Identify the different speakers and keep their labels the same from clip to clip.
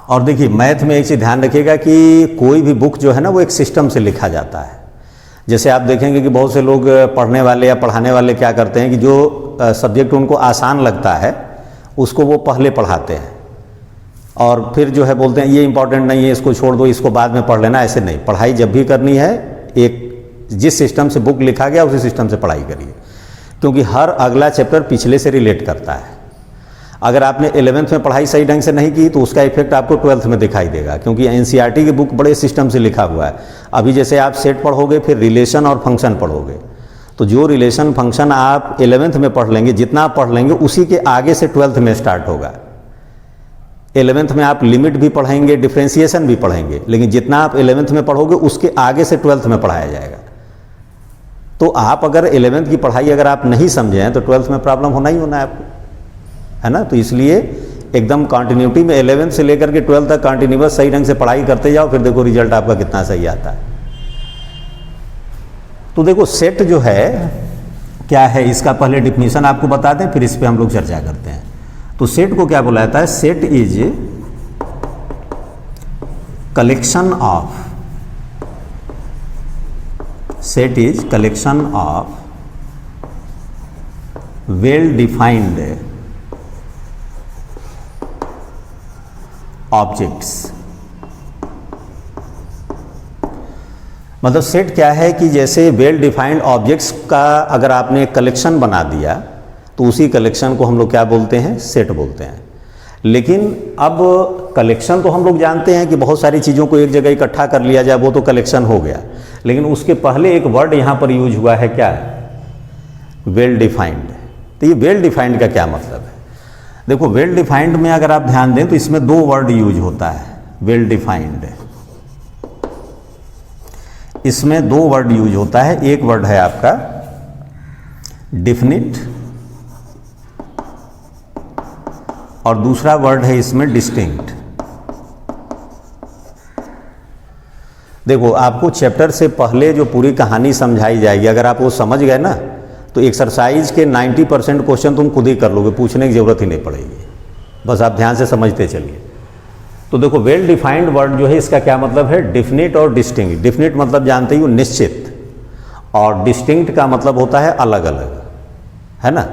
Speaker 1: और देखिए मैथ में एक चीज़ ध्यान रखिएगा कि कोई भी बुक जो है ना वो एक सिस्टम से लिखा जाता है। जैसे आप देखेंगे कि बहुत से लोग पढ़ने वाले या पढ़ाने वाले क्या करते हैं कि जो सब्जेक्ट उनको आसान लगता है उसको वो पहले पढ़ाते हैं और फिर जो है बोलते हैं ये इंपॉर्टेंट नहीं है, इसको छोड़ दो, इसको बाद में पढ़ लेना। ऐसे नहीं, पढ़ाई जब भी करनी है एक जिस सिस्टम से बुक लिखा गया उसी सिस्टम से पढ़ाई करिए, क्योंकि हर अगला चैप्टर पिछले से रिलेट करता है। अगर आपने 11th में पढ़ाई सही ढंग से नहीं की तो उसका इफेक्ट आपको 12th में दिखाई देगा, क्योंकि एनसीईआरटी की बुक बड़े सिस्टम से लिखा हुआ है। अभी जैसे आप सेट पढ़ोगे फिर रिलेशन और फंक्शन पढ़ोगे, तो जो रिलेशन फंक्शन आप 11th में पढ़ लेंगे, जितना आप पढ़ लेंगे उसी के आगे से 12th में स्टार्ट होगा। 11th में आप लिमिट भी पढ़ेंगे, डिफ्रेंसिएशन भी पढ़ेंगे, लेकिन जितना आप 11th में पढ़ोगे उसके आगे से 12th में पढ़ाया जाएगा। तो आप अगर 11th की पढ़ाई अगर आप नहीं समझे हैं तो 12th में प्रॉब्लम होना ही होना है आपको, है ना। तो इसलिए एकदम कंटिन्यूटी में 11th से लेकर के 12th तक कंटिन्यूअस सही ढंग से पढ़ाई करते जाओ, फिर देखो रिजल्ट आपका कितना सही आता है। तो देखो सेट जो है क्या है, इसका पहले डिफिनीशन आपको बता दें, फिर इस पे हम लोग चर्चा करते हैं। तो सेट को क्या बोला जाता है? Set is collection of, set is collection of well defined objects. मतलब सेट क्या है कि जैसे वेल डिफाइंड ऑब्जेक्ट्स का अगर आपने कलेक्शन बना दिया तो उसी कलेक्शन को हम लोग क्या बोलते हैं? सेट बोलते हैं। लेकिन अब कलेक्शन तो हम लोग जानते हैं कि बहुत सारी चीज़ों को एक जगह इकट्ठा कर लिया जाए, वो तो कलेक्शन हो गया। लेकिन उसके पहले एक वर्ड यहाँ पर यूज हुआ है, क्या? Well defined. तो ये वेल डिफाइंड का क्या मतलब है? देखो वेल डिफाइंड में अगर आप ध्यान दें तो इसमें दो वर्ड यूज होता है। वेल डिफाइंड, इसमें दो वर्ड यूज होता है। एक वर्ड है आपका डिफिनिट और दूसरा वर्ड है इसमें डिस्टिंक्ट। देखो आपको चैप्टर से पहले जो पूरी कहानी समझाई जाएगी, अगर आप वो समझ गए ना तो एक्सरसाइज के 90% क्वेश्चन तुम खुद ही कर लोगे, पूछने की जरूरत ही नहीं पड़ेगी। बस आप ध्यान से समझते चलिए। तो देखो वेल डिफाइंड वर्ड जो है इसका क्या मतलब है? डिफिनिट और डिस्टिंक्ट। डिफिनिट मतलब जानते ही हो निश्चित, और डिस्टिंक्ट का मतलब होता है अलग अलग, है ना।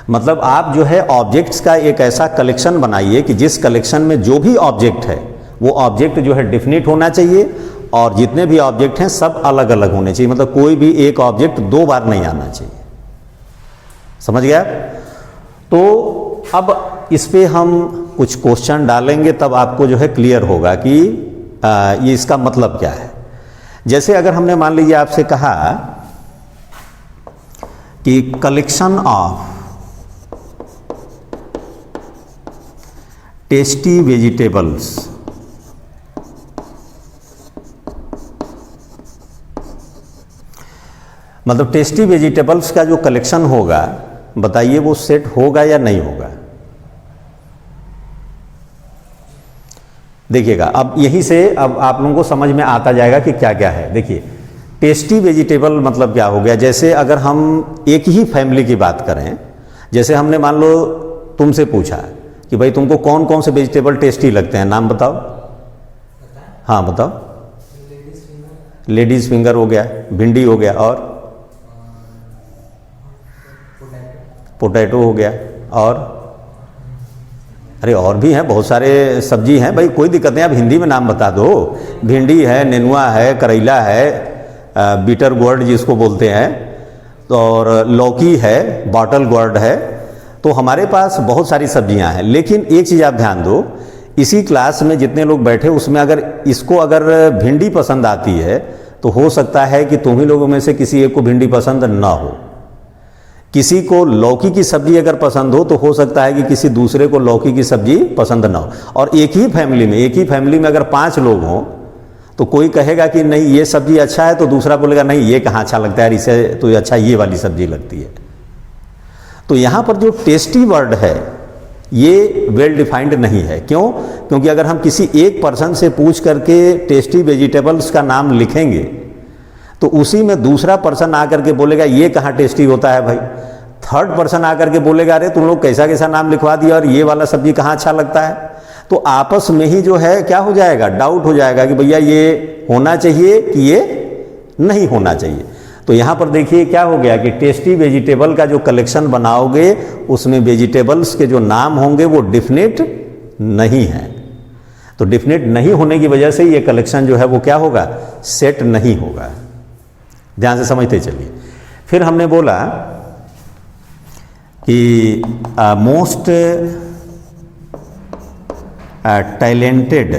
Speaker 1: मतलब आप जो है ऑब्जेक्ट्स का एक ऐसा कलेक्शन बनाइए कि जिस कलेक्शन में जो भी ऑब्जेक्ट है वो ऑब्जेक्ट जो है डिफिनिट होना चाहिए और जितने भी ऑब्जेक्ट हैं सब अलग अलग होने चाहिए। मतलब कोई भी एक ऑब्जेक्ट दो बार नहीं आना चाहिए। समझ गया? तो अब इस पे हम कुछ क्वेश्चन डालेंगे, तब आपको जो है क्लियर होगा कि ये इसका मतलब क्या है। जैसे अगर हमने मान लीजिए आपसे कहा कि कलेक्शन ऑफ टेस्टी वेजिटेबल्स, मतलब टेस्टी वेजिटेबल्स का जो कलेक्शन होगा, बताइए वो सेट होगा या नहीं होगा? देखिएगा अब यहीं से अब आप लोगों को समझ में आता जाएगा कि क्या क्या है। देखिए टेस्टी वेजिटेबल मतलब क्या हो गया? जैसे अगर हम एक ही फैमिली की बात करें, जैसे हमने मान लो तुमसे पूछा कि भाई तुमको कौन कौन से वेजिटेबल टेस्टी लगते हैं, नाम बताओ। हाँ बताओ। लेडीज फिंगर हो गया, भिंडी हो गया, और पोटैटो हो गया, और अरे और भी हैं, बहुत सारे सब्जी हैं भाई, कोई दिक्कत नहीं, आप हिंदी में नाम बता दो। भिंडी है, नेनुआ है, करेला है, बीटर गोर्ड जिसको बोलते हैं, और लौकी है, बॉटल गोर्ड है। तो हमारे पास बहुत सारी सब्जियां हैं। लेकिन एक चीज़ आप ध्यान दो, इसी क्लास में जितने लोग बैठे उसमें अगर इसको अगर भिंडी पसंद आती है तो हो सकता है कि तुम ही लोगों में से किसी एक को भिंडी पसंद ना हो। किसी को लौकी की सब्जी अगर पसंद हो तो हो सकता है कि किसी दूसरे को लौकी की सब्जी पसंद ना हो। और एक ही फैमिली में अगर 5 लोग हों तो कोई कहेगा कि नहीं ये सब्जी अच्छा है, तो दूसरा बोलेगा नहीं ये कहाँ अच्छा लगता है, इसे तो अच्छा ये वाली सब्जी लगती है। तो यहाँ पर जो टेस्टी वर्ड है ये वेल डिफाइंड नहीं है। क्यों? क्योंकि अगर हम किसी एक पर्सन से पूछ करके टेस्टी वेजिटेबल्स का नाम लिखेंगे तो उसी में दूसरा पर्सन आकर के बोलेगा ये कहाँ टेस्टी होता है भाई। थर्ड पर्सन आकर के बोलेगा अरे तुम लोग कैसा कैसा नाम लिखवा दिया और ये वाला सब्जी कहाँ अच्छा लगता है। तो आपस में ही जो है क्या हो जाएगा, डाउट हो जाएगा कि भैया ये होना चाहिए कि ये नहीं होना चाहिए। तो यहाँ पर देखिए क्या हो गया कि टेस्टी वेजिटेबल का जो कलेक्शन बनाओगे उसमें वेजिटेबल्स के जो नाम होंगे वो डिफिनिट नहीं है। तो डिफिनिट नहीं होने की वजह से ये कलेक्शन जो है वो क्या होगा, सेट नहीं होगा। ध्यान से समझते चलिए। फिर हमने बोला कि most talented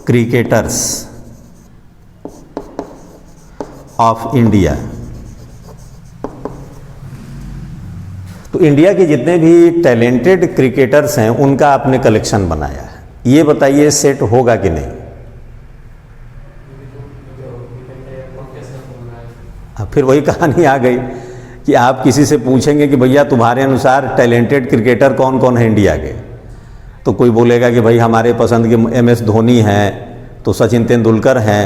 Speaker 1: cricketers of India. तो इंडिया के जितने भी टैलेंटेड क्रिकेटर्स हैं उनका आपने कलेक्शन बनाया है, ये बताइए सेट होगा कि नहीं। फिर वही कहानी आ गई कि आप किसी से पूछेंगे कि भैया तुम्हारे अनुसार टैलेंटेड क्रिकेटर कौन कौन है इंडिया के, तो कोई बोलेगा कि भाई हमारे पसंद के MS धोनी हैं, तो सचिन तेंदुलकर हैं,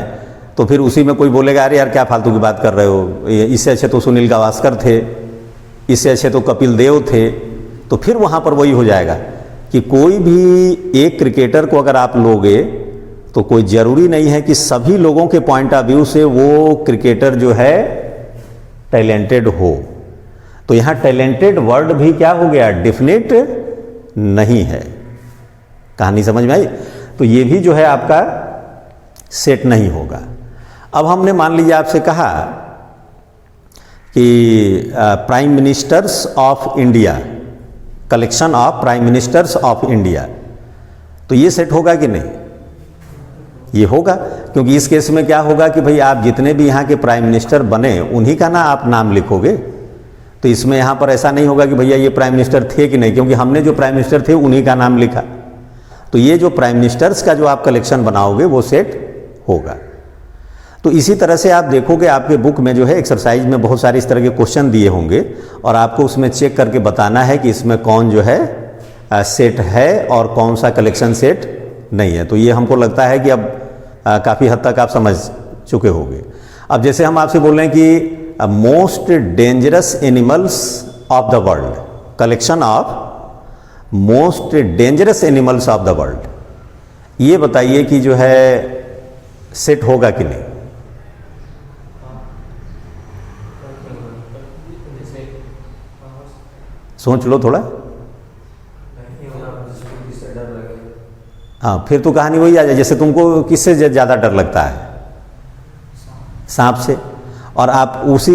Speaker 1: तो फिर उसी में कोई बोलेगा अरे यार क्या फालतू की बात कर रहे हो, इससे अच्छे तो सुनील गावस्कर थे, इससे अच्छे तो कपिल देव थे। तो फिर वहाँ पर वही हो जाएगा कि कोई भी एक क्रिकेटर को अगर आप लोगे तो कोई ज़रूरी नहीं है कि सभी लोगों के पॉइंट ऑफ व्यू से वो क्रिकेटर जो है टैलेंटेड हो। तो यहाँ टैलेंटेड वर्ड भी क्या हो गया, डिफिनिट नहीं है। कहानी समझ में आई। तो ये भी जो है आपका सेट नहीं होगा। अब हमने मान लीजिए आपसे कहा कि prime ministers of India, collection of prime ministers of India, तो ये सेट होगा कि नहीं, ये होगा। क्योंकि इस केस में क्या होगा कि भाई आप जितने भी यहाँ के प्राइम मिनिस्टर बने उन्हीं का ना आप नाम लिखोगे। तो इसमें यहाँ पर ऐसा नहीं होगा कि भैया ये प्राइम मिनिस्टर थे कि नहीं, क्योंकि हमने जो प्राइम मिनिस्टर थे उन्हीं का नाम लिखा। तो ये जो प्राइम मिनिस्टर्स का जो आप कलेक्शन बनाओगे वो सेट होगा। तो इसी तरह से आप देखोगे आपके बुक में जो है एक्सरसाइज में बहुत सारे इस तरह के क्वेश्चन दिए होंगे और आपको उसमें चेक करके बताना है कि इसमें कौन जो है सेट है और कौन सा कलेक्शन सेट नहीं है। तो ये हमको लगता है कि अब काफ़ी हद तक आप समझ चुके होंगे। अब जैसे हम आपसे बोल रहे हैं कि most dangerous animals of the world, collection of most dangerous animals of the world, ये बताइए कि जो है सेट होगा कि नहीं। सोच लो थोड़ा। हाँ, फिर तो कहानी वही आ जाए, जैसे तुमको किससे ज़्यादा डर लगता है, सांप से। और आप उसी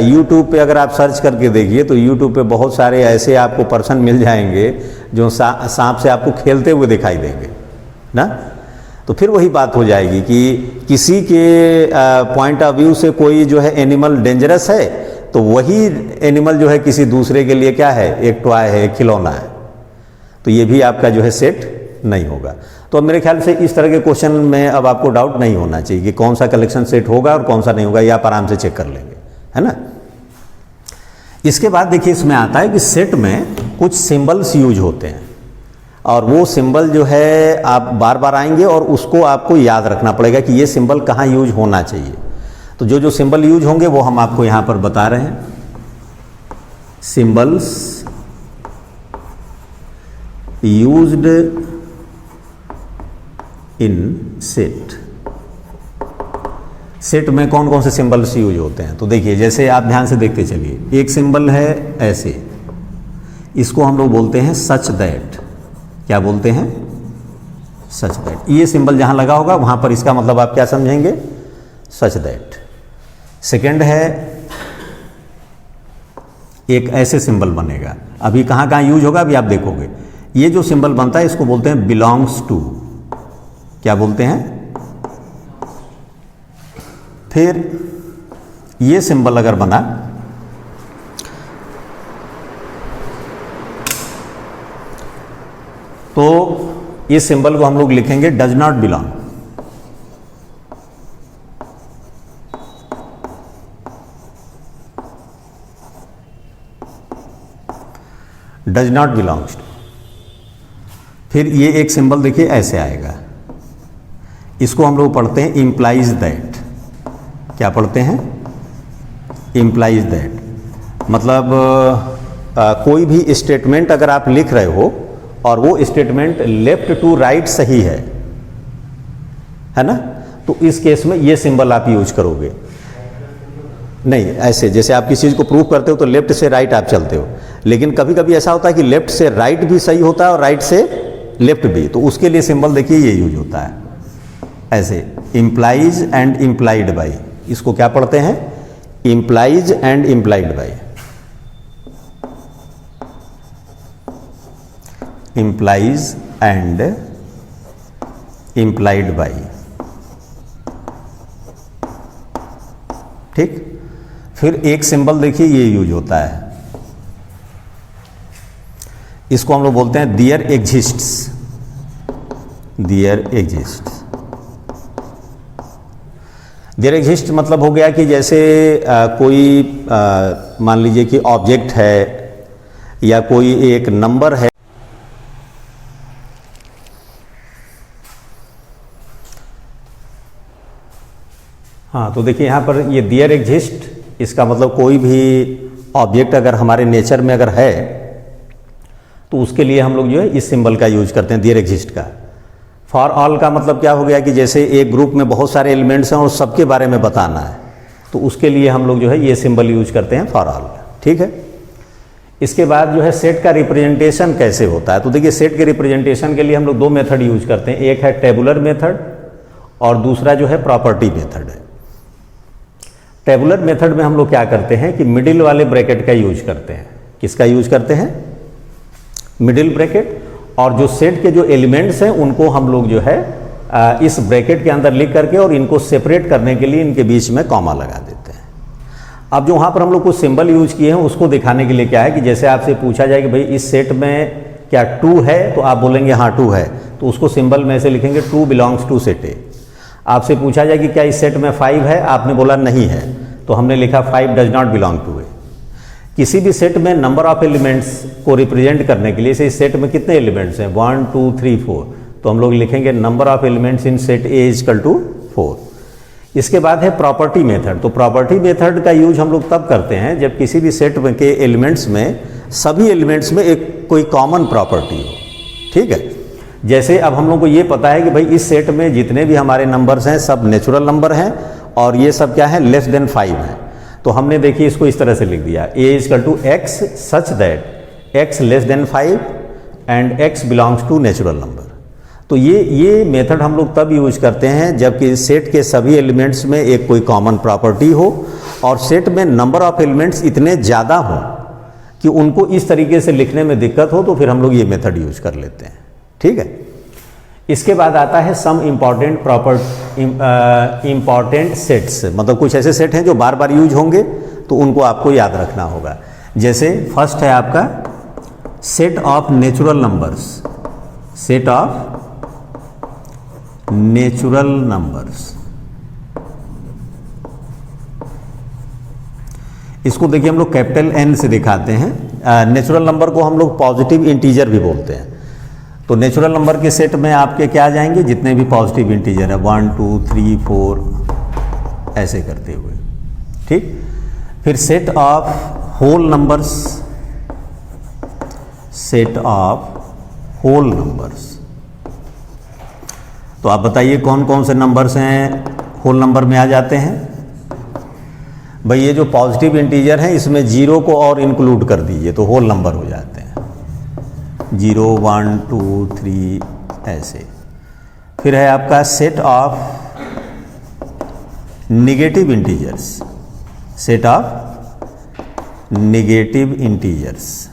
Speaker 1: YouTube पे अगर आप सर्च करके देखिए तो YouTube पे बहुत सारे ऐसे आपको पर्सन मिल जाएंगे जो सांप से आपको खेलते हुए दिखाई देंगे ना। तो फिर वही बात हो जाएगी कि किसी के पॉइंट ऑफ व्यू से कोई जो है एनिमल डेंजरस है तो वही एनिमल जो है किसी दूसरे के लिए क्या है, एक टॉय है, एक खिलौना है। तो ये भी आपका जो है सेट नहीं होगा। तो अब मेरे ख्याल से इस तरह के क्वेश्चन में अब आपको डाउट नहीं होना चाहिए कि कौन सा कलेक्शन सेट होगा और कौन सा नहीं होगा, ये आप आराम से चेक कर लेंगे, है ना। इसके बाद देखिए इसमें आता है कि सेट में कुछ सिंबल्स यूज होते हैं और वो सिंबल जो है आप बार बार आएंगे और उसको आपको याद रखना पड़ेगा कि ये सिंबल कहाँ यूज होना चाहिए। तो जो जो सिंबल यूज होंगे वो हम आपको यहाँ पर बता रहे हैं। Symbols used in set. Set में कौन कौन से सिंबल्स यूज होते हैं, तो देखिए जैसे आप ध्यान से देखते चलिए। एक सिंबल है ऐसे, इसको हम लोग बोलते हैं सच दैट। क्या बोलते हैं, सच दैट। ये सिंबल जहां लगा होगा वहां पर इसका मतलब आप क्या समझेंगे, सच दैट। सेकंड है एक ऐसे सिंबल बनेगा, अभी कहां कहां यूज होगा अभी आप देखोगे। ये जो सिंबल बनता है इसको बोलते हैं बिलोंग्स टू। क्या बोलते हैं, फिर ये सिंबल अगर बना तो इस सिंबल को हम लोग लिखेंगे does not belong. Does not belongs to. फिर ये एक सिंबल देखिए ऐसे आएगा, इसको हम लोग पढ़ते हैं इम्प्लाइज दैट। क्या पढ़ते हैं, इम्प्लाइज दैट। मतलब कोई भी स्टेटमेंट अगर आप लिख रहे हो और वो स्टेटमेंट लेफ्ट टू राइट सही है ना, तो इस केस में ये सिंबल आप यूज करोगे। नहीं, ऐसे जैसे आप किसी चीज़ को प्रूव करते हो तो लेफ्ट से राइट आप चलते हो, लेकिन कभी कभी ऐसा होता है कि लेफ्ट से राइट भी सही होता है और राइट से लेफ्ट भी, तो उसके लिए सिंबल देखिए ये यूज होता है ऐसे, इम्प्लाइज एंड इम्प्लाइड बाई। इसको क्या पढ़ते हैं? Implies and implied by, implies and implied by. ठीक, फिर एक सिंबल देखिए ये यूज होता है, इसको हम लोग बोलते हैं there exists, there exists. There exist मतलब हो गया कि जैसे कोई मान लीजिए कि ऑब्जेक्ट है या कोई एक नंबर है। हाँ, तो देखिए यहाँ पर ये देयर एग्जिस्ट, इसका मतलब कोई भी ऑब्जेक्ट अगर हमारे नेचर में अगर है तो उसके लिए हम लोग जो है इस सिंबल का यूज करते हैं, देयर एग्जिस्ट का। फॉर ऑल का मतलब क्या हो गया कि जैसे एक ग्रुप में बहुत सारे एलिमेंट्स हैं और सबके बारे में बताना है, तो उसके लिए हम लोग जो है ये सिंबल यूज करते हैं, फॉर ऑल। ठीक है, इसके बाद जो है सेट का रिप्रेजेंटेशन कैसे होता है, तो देखिए सेट के रिप्रेजेंटेशन के लिए हम लोग दो मेथड यूज करते हैं, एक है टेबुलर मेथड और दूसरा जो है प्रॉपर्टी मेथड है। टेबुलर मेथड में हम लोग क्या करते हैं कि मिडिल वाले ब्रैकेट का यूज करते हैं। किसका यूज करते हैं? Middle bracket. और जो सेट के जो एलिमेंट्स हैं उनको हम लोग जो है इस ब्रैकेट के अंदर लिख करके और इनको सेपरेट करने के लिए इनके बीच में कॉमा लगा देते हैं। अब जो वहाँ पर हम लोग कुछ सिंबल यूज किए हैं उसको दिखाने के लिए क्या है कि जैसे आपसे पूछा जाए कि भाई इस सेट में क्या 2 है, तो आप बोलेंगे हाँ 2 है, तो उसको सिंबल में ऐसे लिखेंगे 2 बिलोंग्स टू सेट ए। आपसे पूछा जाए कि क्या इस सेट में 5 है, आपने बोला नहीं है, तो हमने लिखा 5 डज नॉट बिलोंग टू ए। किसी भी सेट में नंबर ऑफ एलिमेंट्स को रिप्रेजेंट करने के लिए, से इस सेट में कितने एलिमेंट्स हैं 1 2 3 4, तो हम लोग लिखेंगे number of elements in set A equal to 4। इसके बाद है प्रॉपर्टी मेथड। तो प्रॉपर्टी मेथड का यूज हम लोग तब करते हैं जब किसी भी सेट के एलिमेंट्स में, सभी एलिमेंट्स में एक कोई कॉमन प्रॉपर्टी हो। ठीक है, जैसे अब हम लोग को ये पता है कि भाई इस सेट में जितने भी हमारे नंबर्स हैं सब नेचुरल नंबर हैं और ये सब क्या है, लेस देन 5 है। तो हमने देखिए इसको इस तरह से लिख दिया, a equal to x such that x less than 5 and x belongs to natural number. तो ये मेथड हम लोग तब यूज करते हैं जबकि सेट के सभी एलिमेंट्स में एक कोई कॉमन प्रॉपर्टी हो और सेट में नंबर ऑफ एलिमेंट्स इतने ज़्यादा हों कि उनको इस तरीके से लिखने में दिक्कत हो, तो फिर हम लोग ये मेथड यूज कर लेते हैं। ठीक है, इसके बाद आता है सम इम्पॉर्टेंट सेट्स, मतलब कुछ ऐसे सेट हैं जो बार बार यूज होंगे तो उनको आपको याद रखना होगा। जैसे फर्स्ट है आपका set of natural numbers, set of natural numbers. इसको देखिए हम लोग कैपिटल N से दिखाते हैं। नेचुरल नंबर को हम लोग पॉजिटिव इंटीजर भी बोलते हैं। तो नेचुरल नंबर के सेट में आपके क्या आ जाएंगे, जितने भी पॉजिटिव इंटीजर है 1 2 3 4 ऐसे करते हुए। ठीक, फिर set of whole numbers, set of whole numbers. तो आप बताइए कौन कौन से नंबर्स हैं होल नंबर में आ जाते हैं। भाई ये जो पॉजिटिव इंटीजर हैं इसमें 0 को और इंक्लूड कर दीजिए तो होल नंबर हो जाते हैं, 0 1 2 3 ऐसे। फिर है आपका set of negative integers, set of negative integers.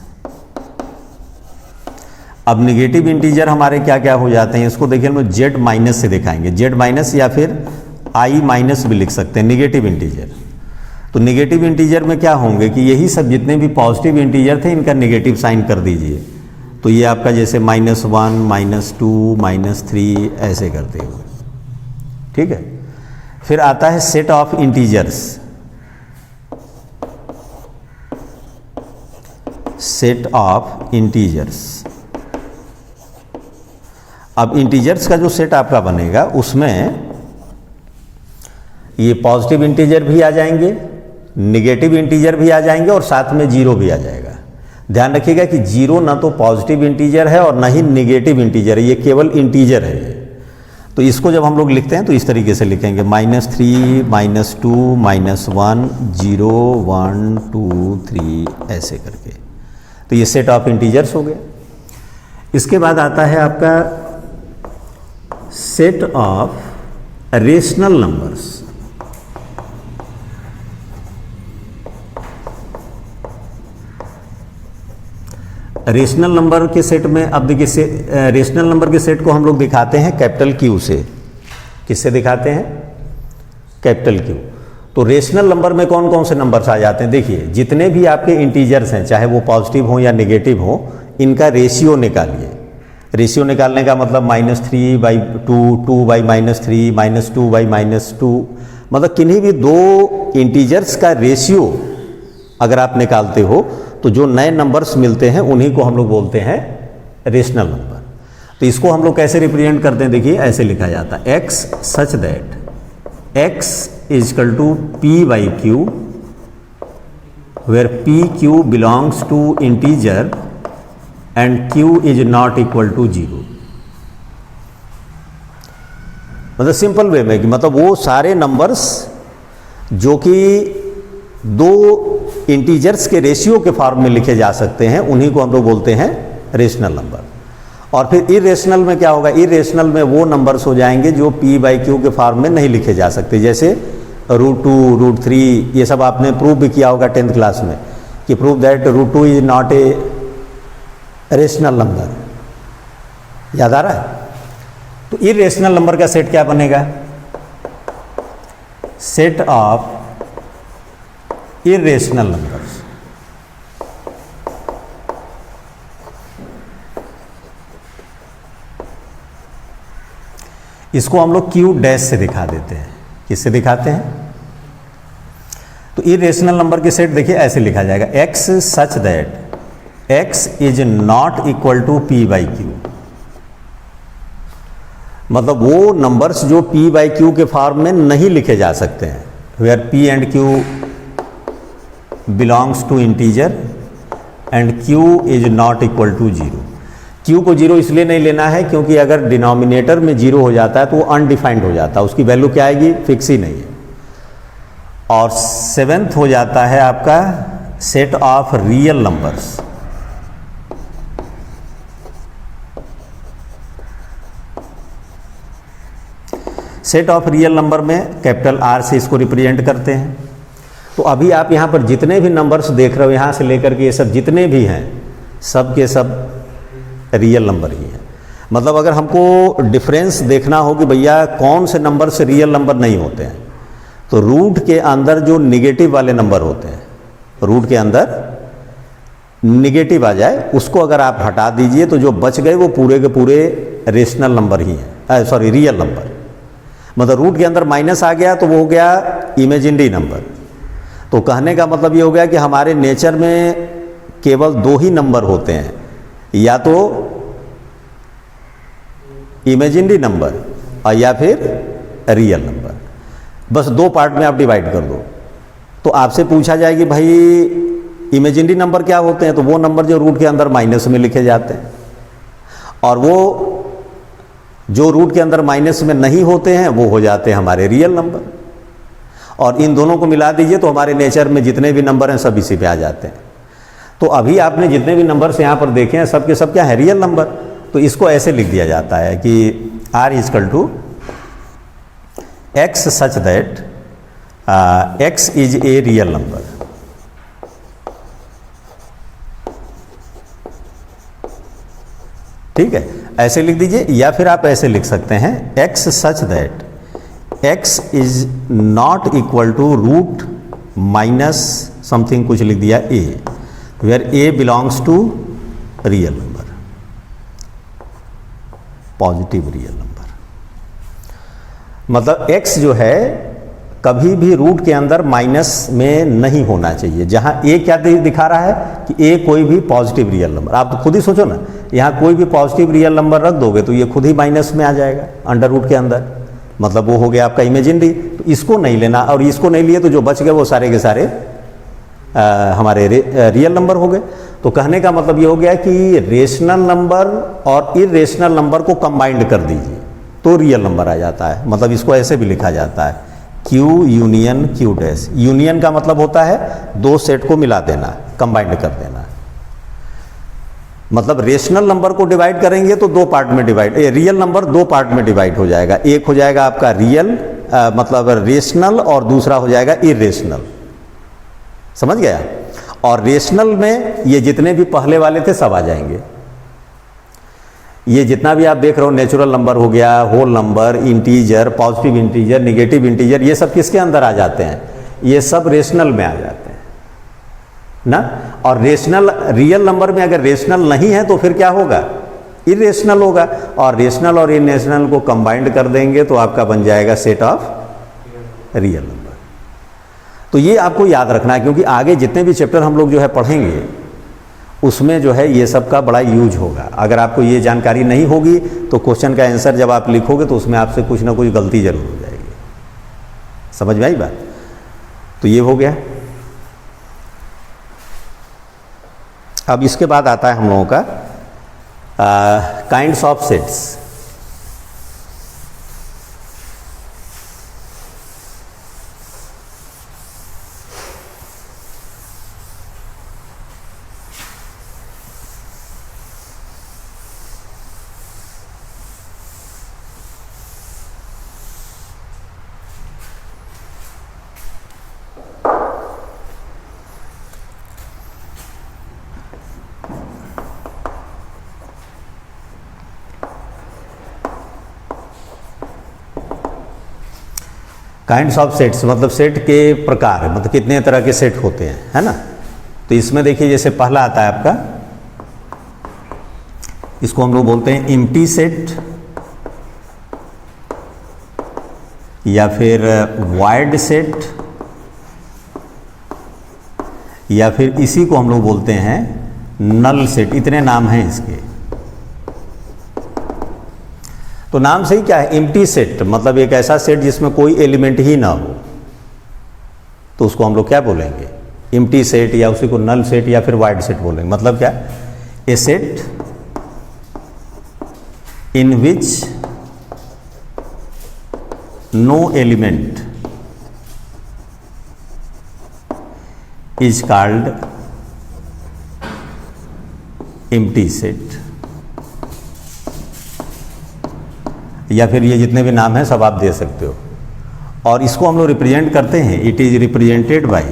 Speaker 1: अब निगेटिव इंटीजर हमारे क्या क्या हो जाते हैं, इसको देखिए हम लोग जेड माइनस से दिखाएंगे, जेड माइनस या फिर आई माइनस भी लिख सकते हैं निगेटिव इंटीजर। तो निगेटिव इंटीजर में क्या होंगे कि यही सब जितने भी पॉजिटिव इंटीजर थे इनका निगेटिव साइन कर दीजिए, तो ये आपका जैसे -1 -2 -3 ऐसे करते हुए। ठीक है, फिर आता है set of integers, set of integers. अब इंटीजर्स का जो सेट आपका बनेगा उसमें ये पॉजिटिव इंटीजर भी आ जाएंगे, निगेटिव इंटीजर भी आ जाएंगे और साथ में 0 भी आ जाएगा। ध्यान रखिएगा कि जीरो ना तो पॉजिटिव इंटीजर है और ना ही निगेटिव इंटीजर है, ये केवल इंटीजर है। तो इसको जब हम लोग लिखते हैं तो इस तरीके से लिखेंगे -3 -2 -1 0 1 2 3 ऐसे करके। तो ये सेट ऑफ इंटीजर्स हो गया। इसके बाद आता है आपका set of rational numbers. Rational number के सेट में अब देखिए रेशनल नंबर के सेट को हम लोग दिखाते हैं कैपिटल क्यू से। किससे दिखाते हैं? Capital Q. तो रेशनल नंबर में कौन कौन से नंबर्स आ जाते हैं? देखिए जितने भी आपके इंटीजर्स हैं, चाहे वो पॉजिटिव हो या नेगेटिव हो, इनका रेशियो निकालिए। रेशियो निकालने का मतलब -3/2 2/-3 -2/-2, मतलब किन्हीं भी दो इंटीजर्स का रेशियो अगर आप निकालते हो तो जो नए नंबर्स मिलते हैं उन्हीं को हम लोग बोलते हैं रेशनल नंबर। तो इसको हम लोग कैसे रिप्रेजेंट करते हैं? देखिए ऐसे लिखा जाता है x such that x = p/q where pq belongs to integer and q is not equal to 0। मतलब सिंपल वे में कि मतलब वो सारे नंबर्स जो कि दो इंटीजर्स के रेशियो के फॉर्म में लिखे जा सकते हैं उन्हीं को हम लोग बोलते हैं रेशनल नंबर। और फिर इरेशनल में क्या होगा? इरेशनल में वो नंबर्स हो जाएंगे जो p/q के फॉर्म में नहीं लिखे जा सकते, जैसे √2 √3। ये सब आपने प्रूव भी किया होगा 10th क्लास में कि prove that √2 is not a rational number. याद आ रहा है? तो इरेशनल नंबर का सेट क्या बनेगा? Set of irrational numbers. इसको हम लोग Q डैश से दिखा देते हैं। किससे दिखाते हैं? तो इरेशनल नंबर के सेट देखिए ऐसे लिखा जाएगा x such that x is not equal to p/q। मतलब वो नंबर्स जो p/q के फॉर्म में नहीं लिखे जा सकते हैं, where p and q belongs to integer and q is not equal to 0। q को 0 इसलिए नहीं लेना है क्योंकि अगर डिनोमिनेटर में 0 हो जाता है तो वो अनडिफाइंड हो जाता है, उसकी वैल्यू क्या आएगी? फिक्स ही नहीं है। और 7th हो जाता है आपका set of real numbers. Set of real number में कैपिटल R से इसको रिप्रेजेंट करते हैं। तो अभी आप यहाँ पर जितने भी नंबर्स देख रहे हो, यहाँ से लेकर के ये सब जितने भी हैं, सब के सब रियल नंबर ही हैं। मतलब अगर हमको डिफरेंस देखना हो कि भैया कौन से नंबर से रियल नंबर नहीं होते हैं, तो रूट के अंदर जो निगेटिव वाले नंबर होते हैं, रूट के अंदर निगेटिव आ जाए, उसको अगर आप हटा दीजिए तो जो बच गए वो पूरे के पूरे रेशनल नंबर ही हैं, सॉरी रियल नंबर। मतलब रूट के अंदर माइनस आ गया तो वो हो गया इमेजिनरी नंबर। तो कहने का मतलब ये हो गया कि हमारे नेचर में केवल दो ही नंबर होते हैं, या तो इमेजिनरी नंबर और या फिर रियल नंबर। बस दो पार्ट में आप डिवाइड कर दो। तो आपसे पूछा जाए कि भाई इमेजिनरी नंबर क्या होते हैं, तो वो नंबर जो रूट के अंदर माइनस में लिखे जाते हैं, और वो जो रूट के अंदर माइनस में नहीं होते हैं वो हो जाते हैं हमारे रियल नंबर। और इन दोनों को मिला दीजिए तो हमारे नेचर में जितने भी नंबर हैं सब इसी पे आ जाते हैं। तो अभी आपने जितने भी नंबर्स यहाँ पर देखे हैं सब के सब क्या है? Real number. तो इसको ऐसे लिख दिया जाता है कि R = x such that x is a real number. ठीक है, ऐसे लिख दीजिए, या फिर आप ऐसे लिख सकते हैं x such that x is not equal to root minus something, कुछ लिख दिया a, where a belongs to real number, positive real number. मतलब x जो है कभी भी रूट के अंदर माइनस में नहीं होना चाहिए। जहां a क्या दिखा रहा है कि a कोई भी पॉजिटिव रियल नंबर। आप तो खुद ही सोचो ना, यहाँ कोई भी पॉजिटिव रियल नंबर रख दोगे तो ये खुद ही माइनस में आ जाएगा अंडर रूट के अंदर, मतलब वो हो गया आपका इमेजिनरी। तो इसको नहीं लेना, और इसको नहीं लिए तो जो बच गए वो सारे के सारे हमारे रियल नंबर हो गए। तो कहने का मतलब ये हो गया कि रेशनल नंबर और इरेशनल नंबर को कंबाइंड कर दीजिए तो रियल नंबर आ जाता है। मतलब इसको ऐसे भी लिखा जाता है Q union Q dash. Union का मतलब होता है दो सेट को मिला देना, कंबाइंड कर देना। मतलब रेशनल नंबर को डिवाइड करेंगे तो दो पार्ट में डिवाइड, रियल नंबर दो पार्ट में डिवाइड हो जाएगा। एक हो जाएगा आपका रियल मतलब रेशनल और दूसरा हो जाएगा इरेशनल। समझ गया? और रेशनल में ये जितने भी पहले वाले थे सब आ जाएंगे। ये जितना भी आप देख रहे हो, नेचुरल नंबर हो गया, whole number, integer, positive integer, negative integer, ये सब किसके अंदर आ जाते हैं? ये सब रेशनल में आ जाते हैं ना। और रेशनल रियल नंबर में अगर रेशनल नहीं है तो फिर क्या होगा? इरेशनल होगा। और रेशनल और इरेशनल को कंबाइंड कर देंगे तो आपका बन जाएगा सेट ऑफ रियल नंबर। तो ये आपको याद रखना है, क्योंकि आगे जितने भी चैप्टर हम लोग जो है पढ़ेंगे उसमें जो है ये सब का बड़ा यूज होगा। अगर आपको ये जानकारी नहीं होगी तो क्वेश्चन का आंसर जब आप लिखोगे तो उसमें आपसे कुछ ना कुछ गलती जरूर हो जाएगी। समझ में आई बात? तो ये हो गया। अब इसके बाद आता है हम लोगों का kinds of sets. Kinds of sets मतलब सेट के प्रकार, मतलब कितने तरह के सेट होते हैं, है ना। तो इसमें देखिए जैसे पहला आता है आपका, इसको हम लोग बोलते हैं एम्प्टी सेट या फिर वाइड सेट, या फिर इसी को हम लोग बोलते हैं नल सेट। इतने नाम हैं इसके। तो नाम से ही क्या है? एम्प्टी सेट मतलब एक ऐसा सेट जिसमें कोई एलिमेंट ही ना हो, तो उसको हम लोग क्या बोलेंगे? एम्प्टी सेट, या उसी को नल सेट या फिर वाइड सेट बोलेंगे। मतलब क्या? A set in which no element is called empty set. या फिर ये जितने भी नाम हैं सब आप दे सकते हो। और इसको हम लोग रिप्रेजेंट करते हैं, it is represented by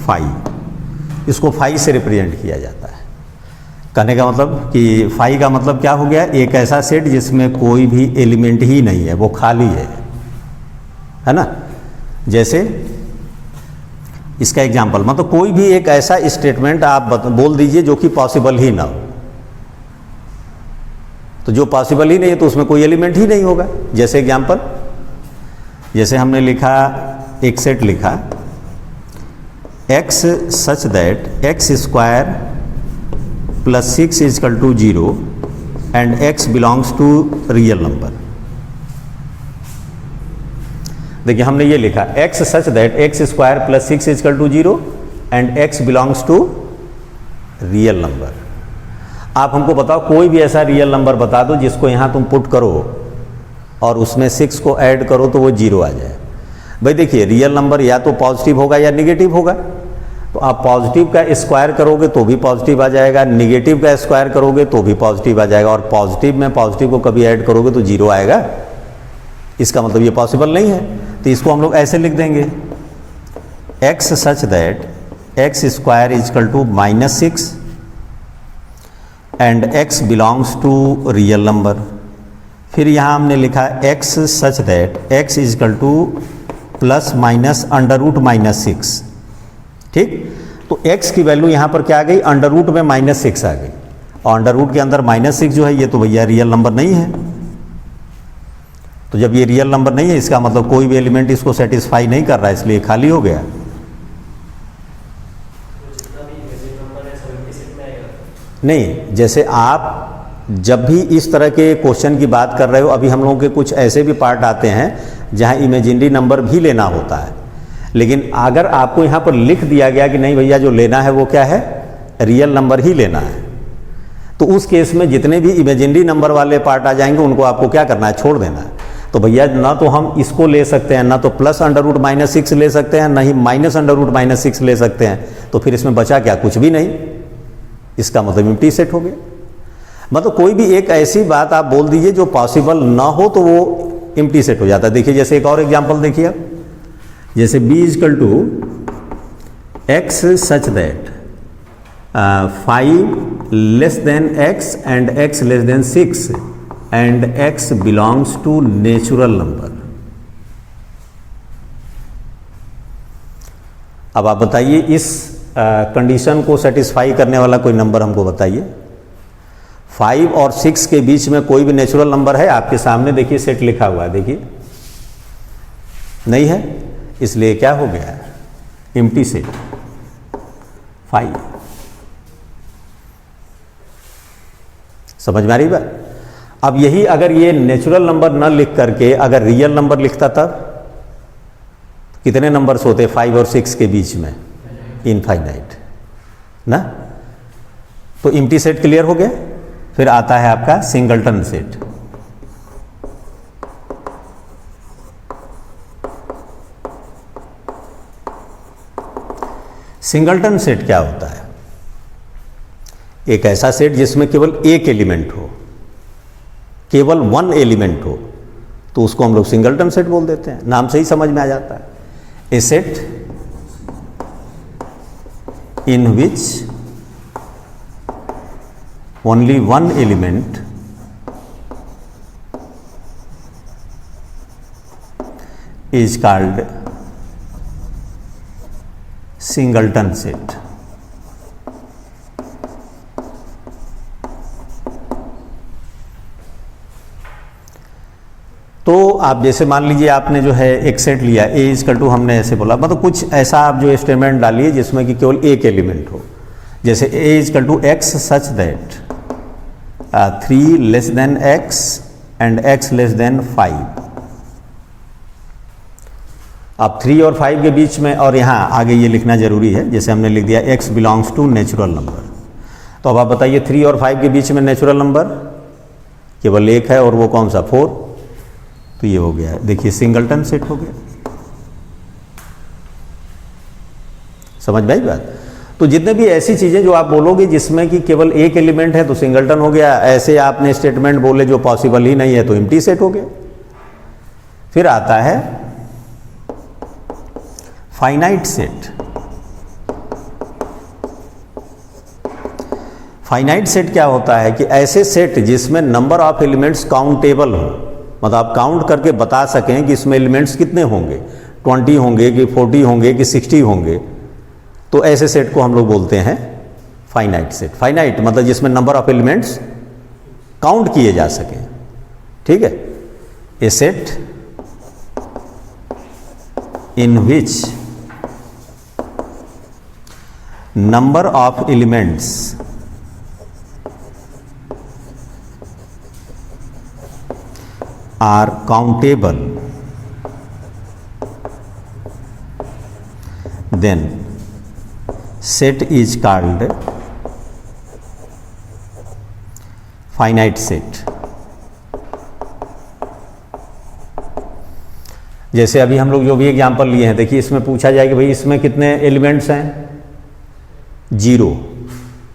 Speaker 1: phi. इसको फाई से रिप्रेजेंट किया जाता है। कहने का मतलब कि फाई का मतलब क्या हो गया? एक ऐसा सेट जिसमें कोई भी एलिमेंट ही नहीं है, वो खाली है ना। जैसे इसका एग्जाम्पल मतलब कोई भी एक ऐसा स्टेटमेंट आप बोल दीजिए जो कि पॉसिबल ही ना हो। तो जो पॉसिबल ही नहीं है तो उसमें कोई एलिमेंट ही नहीं होगा। जैसे एग्जाम्पल, जैसे हमने लिखा, एक सेट लिखा x such that x square plus 6 is equal to 0 and x belongs to real number. देखिए हमने ये लिखा x such that x square plus 6 is equal to 0 and x belongs to real number. आप हमको बताओ कोई भी ऐसा रियल नंबर बता दो जिसको यहाँ तुम पुट करो और उसमें 6 को ऐड करो तो वो 0 आ जाए। भाई देखिए रियल नंबर या तो पॉजिटिव होगा या निगेटिव होगा। तो आप पॉजिटिव का स्क्वायर करोगे तो भी पॉजिटिव आ जाएगा, निगेटिव का स्क्वायर करोगे तो भी पॉजिटिव आ जाएगा, और पॉजिटिव में पॉजिटिव को कभी ऐड करोगे तो 0 आएगा। इसका मतलब ये पॉसिबल नहीं है। तो इसको हम लोग ऐसे लिख देंगे x such that x square is equal to -6 and x belongs to real number. फिर यहाँ हमने लिखा x such that x is equal to plus minus under root -6। ठीक, तो x की वैल्यू यहाँ पर क्या आ गई? अंडर रूट में -6 आ गई, और अंडर रूट के अंदर -6 जो है ये तो भैया रियल नंबर नहीं है। तो जब ये रियल नंबर नहीं है इसका मतलब कोई भी एलिमेंट इसको सेटिस्फाई नहीं कर रहा है, इसलिए खाली हो गया। नहीं, जैसे आप जब भी इस तरह के क्वेश्चन की बात कर रहे हो, अभी हम लोगों के कुछ ऐसे भी पार्ट आते हैं जहां इमेजिनरी नंबर भी लेना होता है, लेकिन अगर आपको यहाँ पर लिख दिया गया कि नहीं भैया जो लेना है वो क्या है, रियल नंबर ही लेना है, तो उस केस में जितने भी इमेजिनरी नंबर वाले पार्ट आ जाएंगे उनको आपको क्या करना है, छोड़ देना है। तो भैया ना तो हम इसको ले सकते हैं, ना तो प्लस अंडर रूट माइनस 6 ले सकते हैं, ना ही माइनस अंडर रूट माइनस 6 ले सकते हैं, तो फिर इसमें बचा क्या, कुछ भी नहीं। इसका मतलब एम्प्टी सेट हो गया। मतलब कोई भी एक ऐसी बात आप बोल दीजिए जो पॉसिबल ना हो तो वो एम्प्टी सेट हो जाता है। देखिए जैसे एक और एग्जांपल देखिए आप, जैसे b equal to x such that 5 less than x and x less than 6 and x belongs to natural number. अब आप बताइए इस कंडीशन को सेटिस्फाई करने वाला कोई नंबर हमको बताइए। 5 और 6 के बीच में कोई भी नेचुरल नंबर है आपके सामने, देखिए सेट लिखा हुआ है, देखिए नहीं है, इसलिए क्या हो गया, एम्प्टी सेट 5। समझ में आ रही बात। अब यही अगर ये नेचुरल नंबर न लिख करके अगर रियल नंबर लिखता तब कितने नंबर्स होते 5 और 6 के बीच में, इनफाइनाइट ना। तो एम्प्टी सेट क्लियर हो गया। फिर आता है आपका सिंगलटन सेट। सिंगलटन सेट क्या होता है, एक ऐसा सेट जिसमें केवल एक एलिमेंट हो, केवल वन एलिमेंट हो, तो उसको हम लोग सिंगलटन सेट बोल देते हैं, नाम से ही समझ में आ जाता है। A set in which only one element is called singleton set। तो आप जैसे मान लीजिए आपने जो है एक सेट लिया ए इजकल टू, हमने ऐसे बोला, मतलब कुछ ऐसा आप जो स्टेटमेंट डालिए जिसमें कि केवल एक एलिमेंट हो, जैसे a is equal to x such that 3 less than x and x less than 5। अब 3 और 5 के बीच में, और यहाँ आगे ये लिखना जरूरी है, जैसे हमने लिख दिया x belongs to natural number. तो अब आप बताइए 3 और 5 के बीच में नेचुरल नंबर केवल एक है, और वो कौन सा, 4। तो ये हो गया, देखिए सिंगलटन सेट हो गया। समझ में आई बात। तो जितने भी ऐसी चीजें जो आप बोलोगे जिसमें कि केवल एक एलिमेंट है तो सिंगलटन हो गया, ऐसे आपने स्टेटमेंट बोले जो पॉसिबल ही नहीं है तो एम्प्टी सेट हो गया। फिर आता है फाइनाइट सेट। फाइनाइट सेट क्या होता है कि ऐसे सेट जिसमें नंबर ऑफ एलिमेंट्स काउंटेबल हो, मतलब आप काउंट करके बता सकें कि इसमें एलिमेंट्स कितने होंगे, 20 होंगे कि 40 होंगे कि 60 होंगे, तो ऐसे सेट को हम लोग बोलते हैं फाइनाइट सेट। फाइनाइट मतलब जिसमें नंबर ऑफ एलिमेंट्स काउंट किए जा सकें। ठीक है, a set in which number of elements are countable, then set is called finite set। जैसे अभी हम लोग जो भी एग्जांपल लिए हैं, देखिए इसमें पूछा जाए कि भाई इसमें कितने एलिमेंट्स हैं, 0।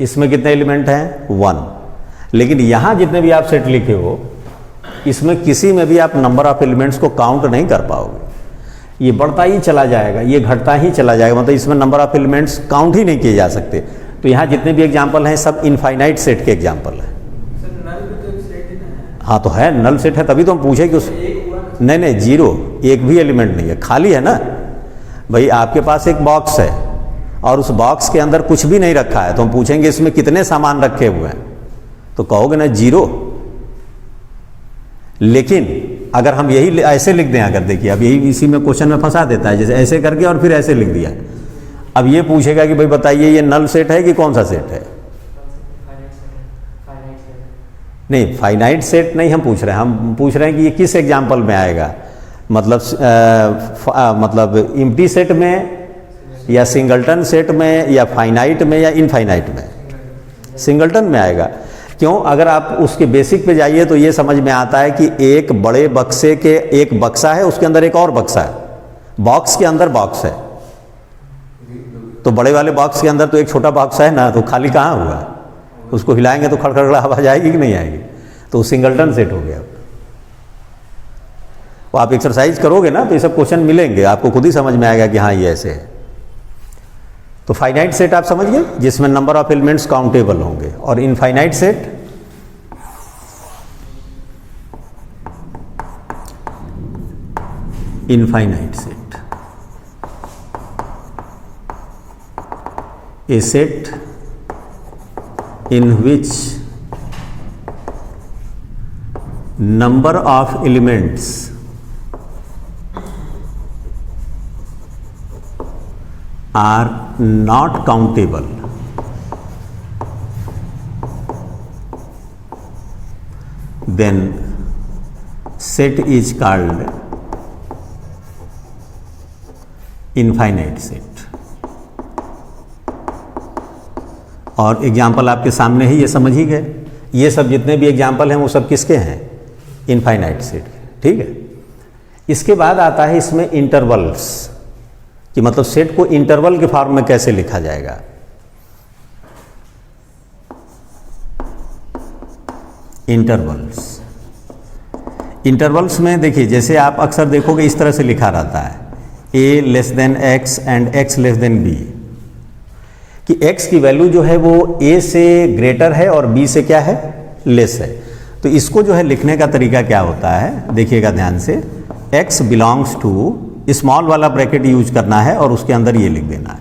Speaker 1: इसमें कितने एलिमेंट हैं, 1। लेकिन यहां जितने भी आप सेट लिखे हो इसमें किसी में भी आप नंबर ऑफ एलिमेंट्स को काउंट नहीं कर पाओगे, ये बढ़ता ही चला जाएगा, ये घटता ही चला जाएगा, मतलब इसमें नंबर ऑफ एलिमेंट्स काउंट ही नहीं किए जा सकते। तो यहाँ जितने भी एग्जांपल हैं सब इनफाइनाइट सेट के एग्जांपल हैं। हाँ तो है, नल सेट है, तभी तो हम पूछे कि उस नहीं 0, एक भी एलिमेंट नहीं है, खाली है ना भाई। आपके पास एक बॉक्स है और उस बॉक्स के अंदर कुछ भी नहीं रखा है, तो हम पूछेंगे इसमें कितने सामान रखे हुए हैं, तो कहोगे ना 0। लेकिन अगर हम यही ऐसे लिख दें, अगर देखिए अब यही इसी में क्वेश्चन में फंसा देता है, जैसे ऐसे करके और फिर ऐसे लिख दिया। अब ये पूछेगा कि भाई बताइए ये नल सेट है कि कौन सा सेट है, नहीं, फाइनाइट सेट नहीं हम पूछ रहे हैं, हम पूछ रहे हैं कि ये किस एग्जाम्पल में आएगा, मतलब मतलब एम्प्टी सेट में या सिंगलटन सेट में या फाइनाइट में या इनफाइनाइट में? सिंगलटन में आएगा। क्यों? अगर आप उसके बेसिक पे जाइए तो ये समझ में आता है कि एक बड़े बक्से के एक बक्सा है, उसके अंदर एक और बक्सा है, बॉक्स के अंदर बॉक्स है, तो बड़े वाले बॉक्स के अंदर तो एक छोटा बॉक्स है ना, तो खाली कहाँ हुआ? उसको हिलाएंगे तो खड़खड़ा आवाज आएगी कि नहीं आएगी? तो सिंगलटन सेट हो गया। तो आप एक्सरसाइज करोगे ना तो ये सब क्वेश्चन मिलेंगे, आपको खुद ही समझ में आएगा कि हाँ ये ऐसे है। तो फाइनाइट सेट आप समझ गए, जिसमें नंबर ऑफ एलिमेंट्स काउंटेबल होंगे। और infinite set, infinite set, A set in which number of elements are not countable, then set is called infinite set। और एग्जाम्पल आपके सामने ही, ये समझ ही गए, ये सब जितने भी एग्जाम्पल हैं वो सब किसके हैं? इनफाइनाइट सेट के। ठीक है, इसके बाद आता है इसमें इंटरवल्स, कि मतलब सेट को इंटरवल के फॉर्म में कैसे लिखा जाएगा। इंटरवल्स, इंटरवल्स में देखिए, जैसे आप अक्सर देखोगे इस तरह से लिखा रहता है, a less than x and x less then b, कि x की वैल्यू जो है वो a से ग्रेटर है और b से क्या है? लेस है। तो इसको जो है लिखने का तरीका क्या होता है, देखिएगा ध्यान से, x बिलोंग्स टू, स्मॉल वाला ब्रैकेट यूज करना है और उसके अंदर ये लिख देना है।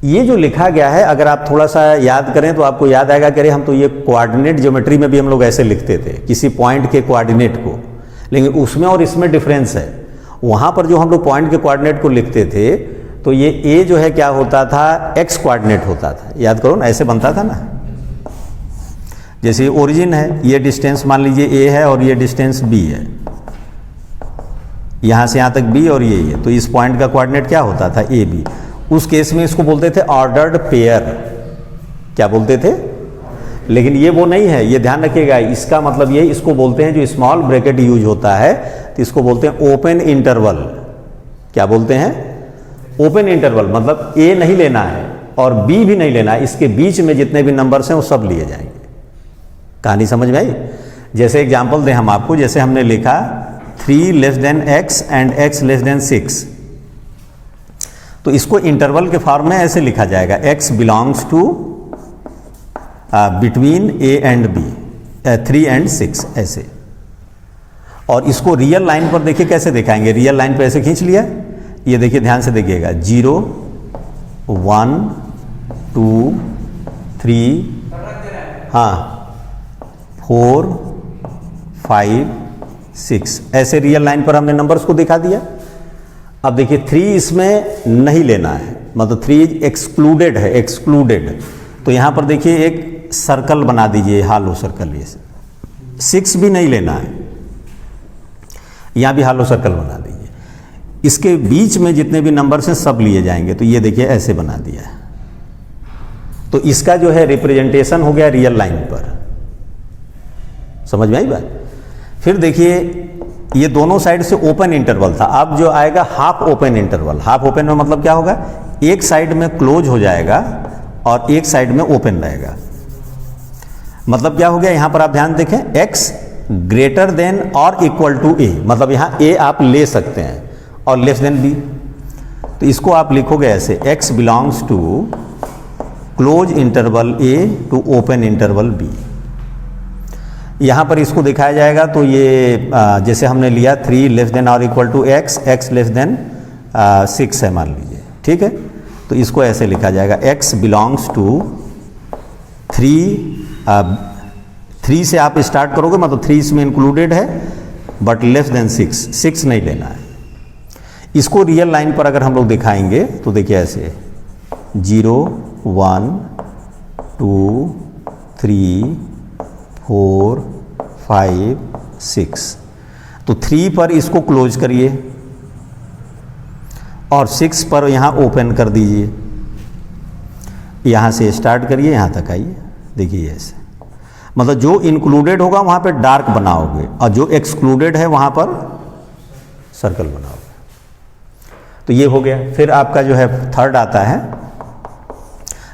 Speaker 1: ये जो लिखा गया है, अगर आप थोड़ा सा याद करें तो आपको याद आएगा कि अरे हम तो ये कोऑर्डिनेट ज्योमेट्री में भी हम लोग ऐसे लिखते थे, किसी पॉइंट के कोऑर्डिनेट को, लेकिन उसमें और इसमें डिफरेंस है। वहाँ पर जो हम लोग पॉइंट के कोऑर्डिनेट को लिखते थे तो ये a जो है क्या होता था? x कोऑर्डिनेट होता था, याद करो ना, ऐसे बनता था ना। जैसे ओरिजिन है, ये डिस्टेंस मान लीजिए a है और ये डिस्टेंस b है, यहाँ से यहाँ तक b और ये है, तो इस पॉइंट का कोऑर्डिनेट क्या होता था? a b। उस केस में इसको बोलते थे ऑर्डर्ड पेयर, क्या बोलते थे? लेकिन ये वो नहीं है, ये ध्यान रखिएगा, इसका मतलब ये, इसको बोलते हैं, जो स्मॉल ब्रैकेट यूज होता है तो इसको बोलते हैं ओपन इंटरवल। क्या बोलते हैं? Open interval. मतलब a नहीं लेना है और b भी नहीं लेना है, इसके बीच में जितने भी नंबर्स हैं वो सब लिए जाएंगे। कहानी समझ में आई? जैसे एग्जांपल दें हम आपको, जैसे हमने लिखा 3 less than x and x less than 6, तो इसको इंटरवल के फॉर्म में ऐसे लिखा जाएगा, x belongs to between a and b, 3 and 6, ऐसे। और इसको रियल लाइन पर देखिए कैसे दिखाएंगे, रियल लाइन पर ऐसे खींच लिया, ये देखिए ध्यान से देखिएगा, 0 1 2 3, हाँ 4 5 6, ऐसे रियल लाइन पर हमने नंबर्स को दिखा दिया। अब देखिए 3 इसमें नहीं लेना है, मतलब 3 एक्सक्लूडेड है, एक्सक्लूडेड। तो यहाँ पर देखिए एक सर्कल बना दीजिए, हालो सर्कल, ये 6 भी नहीं लेना है, यहाँ भी हालो सर्कल बना दीजिए। इसके बीच में जितने भी नंबर्स हैं सब लिए जाएंगे, तो ये देखिए ऐसे बना दिया है। तो इसका जो है रिप्रेजेंटेशन हो गया रियल लाइन पर। समझ में आई बात? फिर देखिए ये दोनों साइड से ओपन इंटरवल था, अब जो आएगा half open interval. Half open में मतलब क्या होगा? एक साइड में क्लोज हो जाएगा और एक साइड में ओपन रहेगा। मतलब क्या हो गया? यहां पर आप ध्यान देखें, x ग्रेटर देन और इक्वल टू a, मतलब यहां a आप ले सकते हैं और लेस देन b। तो इसको आप लिखोगे ऐसे, x belongs to close interval a to open interval b। यहाँ पर इसको दिखाया जाएगा तो ये जैसे हमने लिया 3 लेस देन और equal to x, x less than 6 है मान लीजिए, ठीक है। तो इसको ऐसे लिखा जाएगा, x बिलोंग्स टू 3 से आप स्टार्ट करोगे, मतलब 3 इसमें इंक्लूडेड है, बट लेस देन 6 नहीं लेना है। इसको रियल लाइन पर अगर हम लोग दिखाएंगे तो देखिए ऐसे 0 1 2 3 4 5 6, तो 3 पर इसको क्लोज करिए और 6 पर यहाँ ओपन कर दीजिए। यहाँ से स्टार्ट करिए, यहाँ तक आइए, देखिए ऐसे, मतलब जो इंक्लूडेड होगा वहाँ पे डार्क बनाओगे और जो एक्सक्लूडेड है वहाँ पर सर्कल बनाओगे। तो ये हो गया। फिर आपका जो है थर्ड आता है,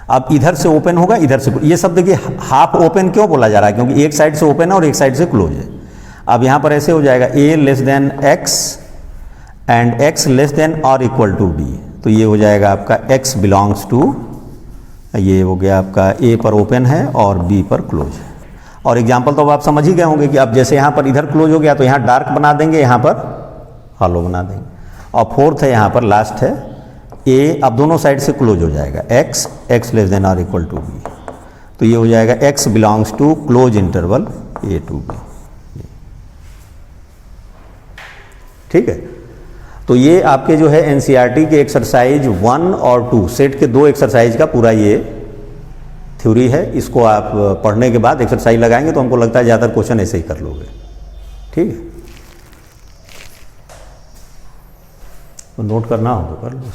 Speaker 1: अब इधर से ओपन होगा, इधर से, ये सब देखिए हाफ ओपन क्यों बोला जा रहा है, क्योंकि एक साइड से ओपन है और एक साइड से क्लोज है। अब यहाँ पर ऐसे हो जाएगा a less than x and x less than और इक्वल टू d, तो ये हो जाएगा आपका x बिलोंग्स टू, ये हो गया आपका a पर ओपन है और b पर क्लोज है। और एग्जाम्पल तो अब आप समझ ही गए होंगे कि अब जैसे यहाँ पर इधर क्लोज हो गया तो यहाँ डार्क बना देंगे, यहाँ पर हॉलो बना देंगे। और फोर्थ है यहाँ पर लास्ट है a, अब दोनों साइड से क्लोज हो जाएगा, x लेस देन और इक्वल टू b, तो ये हो जाएगा x belongs to close interval a to b। ठीक है, तो ये आपके जो है एनसीईआरटी के एक्सरसाइज 1 और 2 सेट के 2 एक्सरसाइज का पूरा ये थ्योरी है। इसको आप पढ़ने के बाद एक्सरसाइज लगाएंगे तो हमको लगता है ज़्यादातर क्वेश्चन ऐसे ही कर लोगे। ठीक है, तो नोट करना हो तो कर लो।